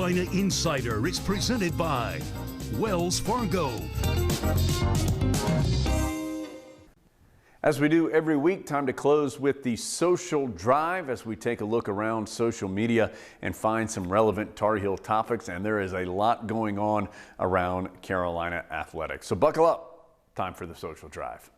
Carolina Insider is presented by Wells Fargo. As we do every week, time to close with the social drive as we take a look around social media and find some relevant Tar Heel topics. And there is a lot going on around Carolina athletics. So buckle up. Time for the social drive.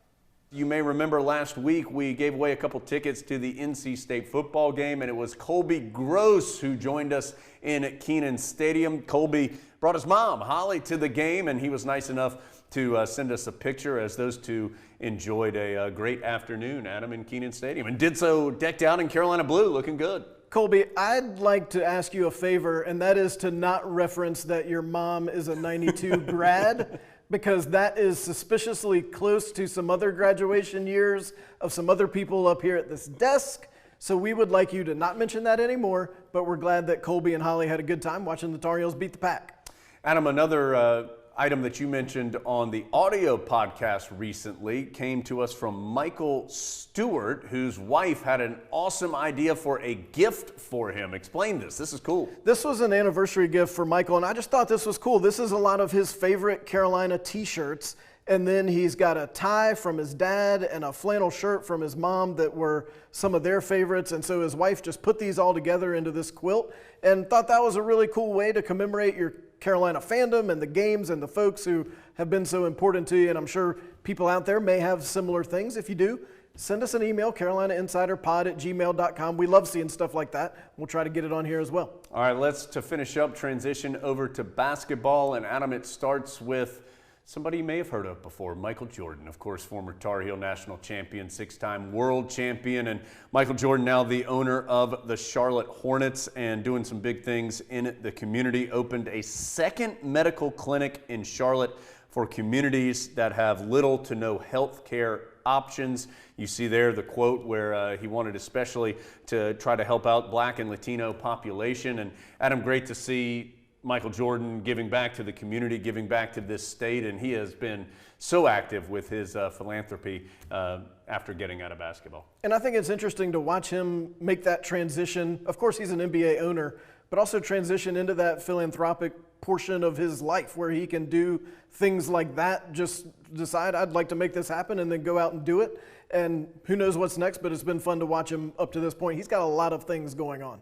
You may remember last week we gave away a couple tickets to the NC State football game, and it was Colby Gross who joined us in Kenan Stadium. Colby brought his mom, Holly, to the game, and he was nice enough to send us a picture as those two enjoyed a great afternoon, Adam, in Kenan Stadium, and did so decked out in Carolina blue, looking good. Colby, I'd like to ask you a favor, and that is to not reference that your mom is a 92 grad, because that is suspiciously close to some other graduation years of some other people up here at this desk. So we would like you to not mention that anymore, but we're glad that Colby and Holly had a good time watching the Tar Heels beat the Pack. Adam, another item that you mentioned on the audio podcast recently came to us from Michael Stewart, whose wife had an awesome idea for a gift for him. Explain this. This is cool. This was an anniversary gift for Michael, and I just thought this was cool. This is a lot of his favorite Carolina t-shirts, and then he's got a tie from his dad and a flannel shirt from his mom that were some of their favorites, and so his wife just put these all together into this quilt and thought that was a really cool way to commemorate your Carolina fandom and the games and the folks who have been so important to you. And I'm sure people out there may have similar things. If you do, send us an email, carolinainsiderpod@gmail.com. We love seeing stuff like that. We'll try to get it on here as well. All right, let's, to finish up, transition over to basketball. And Adam, it starts with somebody you may have heard of before, Michael Jordan, of course, former Tar Heel national champion, six-time world champion. And Michael Jordan, now the owner of the Charlotte Hornets and doing some big things in the community, opened a second medical clinic in Charlotte for communities that have little to no health care options. You see there the quote where he wanted especially to try to help out Black and Latino population. And Adam, great to see Michael Jordan giving back to the community, giving back to this state, and he has been so active with his philanthropy after getting out of basketball. And I think it's interesting to watch him make that transition. Of course, he's an NBA owner, but also transition into that philanthropic portion of his life where he can do things like that, just decide I'd like to make this happen and then go out and do it. And who knows what's next, but it's been fun to watch him up to this point. He's got a lot of things going on.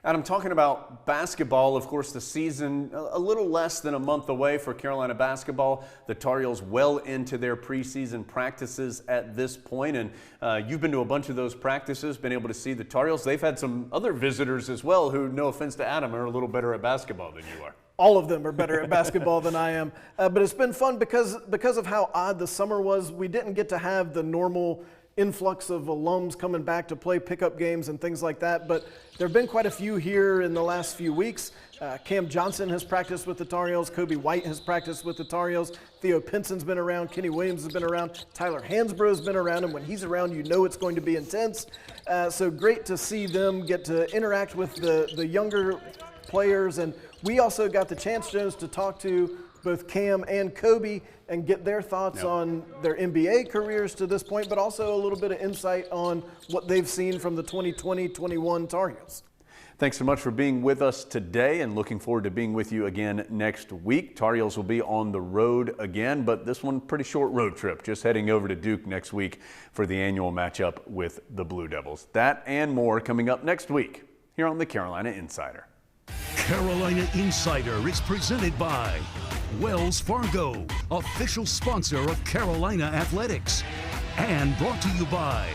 Adam, talking about basketball, of course, the season a little less than a month away for Carolina basketball. The Tar Heels well into their preseason practices at this point, and you've been to a bunch of those practices, been able to see the Tar Heels. They've had some other visitors as well who, no offense to Adam, are a little better at basketball than you are. All of them are better at basketball than I am, but it's been fun because of how odd the summer was. We didn't get to have the normal influx of alums coming back to play pickup games and things like that, but there have been quite a few here in the last few weeks. Cam Johnson has practiced with the Tar Heels. Kobe White has practiced with the Tar Heels. Theo Pinson's been around. Kenny Williams has been around. Tyler Hansbrough's been around, and when he's around, you know it's going to be intense. So great to see them get to interact with the younger players, and we also got the chance, Jones, to talk to both Cam and Kobe and get their thoughts on their NBA careers to this point, but also a little bit of insight on what they've seen from the 2020-21 Tar Heels. Thanks so much for being with us today, and looking forward to being with you again next week. Tar Heels will be on the road again, but this one pretty short road trip, just heading over to Duke next week for the annual matchup with the Blue Devils. That and more coming up next week here on the Carolina Insider. Carolina Insider is presented by Wells Fargo, official sponsor of Carolina Athletics, and brought to you by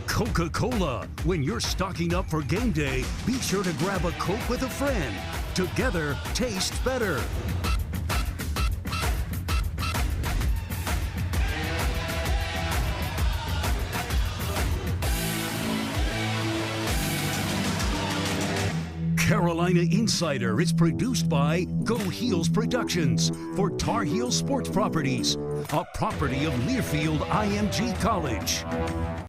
Coca-Cola. When you're stocking up for game day, be sure to grab a Coke with a friend. Together, taste better. Carolina Insider is produced by Go Heels Productions for Tar Heel Sports Properties, a property of Learfield IMG College.